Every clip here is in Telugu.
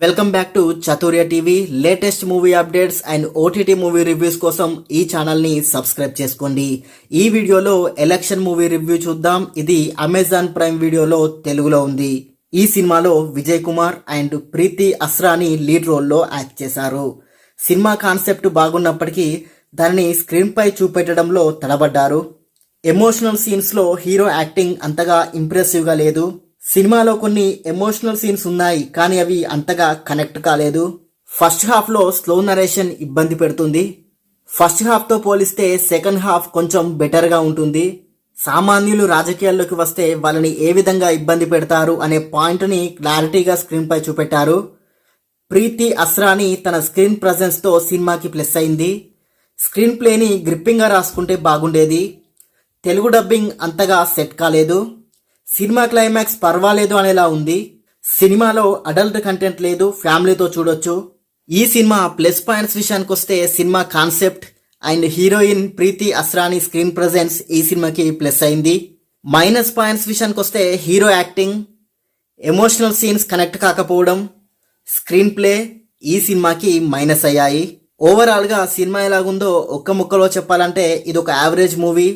Welcome back to చతుర్య TV. Latest movie updates and OTT movie reviews కోసం ఈ ఛానల్ ని సబ్స్క్రైబ్ చేసుకోండి. ఈ వీడియోలో ఎలక్షన్ మూవీ రివ్యూ చూద్దాం. ఇది అమెజాన్ ప్రైమ్ వీడియోలో తెలుగులో ఉంది. ఈ సినిమాలో విజయ్ కుమార్ అండ్ ప్రీతి అస్రాని లీడ్ రోల్లో యాక్ట్ చేశారు. సినిమా కాన్సెప్ట్ బాగున్నప్పటికీ దానిని స్క్రీన్ పై చూపెట్టడంలో తడబడ్డారు. ఎమోషనల్ సీన్స్ లో హీరో యాక్టింగ్ అంతగా ఇంప్రెసివ్ గా లేదు. సినిమాలో కొన్ని ఎమోషనల్ సీన్స్ ఉన్నాయి, కానీ అవి అంతగా కనెక్ట్ కాలేదు. ఫస్ట్ హాఫ్ లో స్లో నరేషన్ ఇబ్బంది పెడుతుంది. ఫస్ట్ హాఫ్ తో పోలిస్తే సెకండ్ హాఫ్ కొంచెం బెటర్ గా ఉంటుంది. సామాన్యులు రాజకీయాల్లోకి వస్తే వాళ్ళని ఏ విధంగా ఇబ్బంది పెడతారు అనే పాయింట్ ని క్లారిటీగా స్క్రీన్ పై చూపెట్టారు. ప్రీతి అస్రాని తన స్క్రీన్ ప్రెజెన్స్ తో సినిమాకి ప్లస్ అయింది. స్క్రీన్ ప్లేని గ్రిప్పింగ్ గా రాసుకుంటే బాగుండేది. తెలుగు డబ్బింగ్ అంతగా సెట్ కాలేదు. సినిమా క్లైమాక్స్ పర్వాలేదు అనేలా ఉంది. సినిమాలో అడల్ట్ కంటెంట్ లేదు, ఫ్యామిలీతో చూడొచ్చు. ఈ సినిమా ప్లస్ పాయింట్స్ విషయానికి వస్తే cinema concept and heroine Preethi Asrani screen presence ఈ సినిమాకి ప్లస్ అయింది. మైనస్ పాయింట్స్ విషయానికి వస్తే hero acting, emotional scenes connect కాకపోవడం, స్క్రీన్ ప్లే ఈ సినిమాకి మైనస్ అయ్యాయి. ఓవరాల్ గా సినిమా ఎలాగుందో ఒక్క ముక్కలో చెప్పాలంటే ఇది ఒక average movie,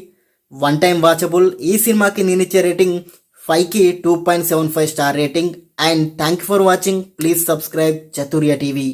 one time watchable. ఈ సినిమాకి నేనిచ్చే రేటింగ్ 5కి 2.75 star rating. And thank you for watching. Please subscribe చతుర్య TV.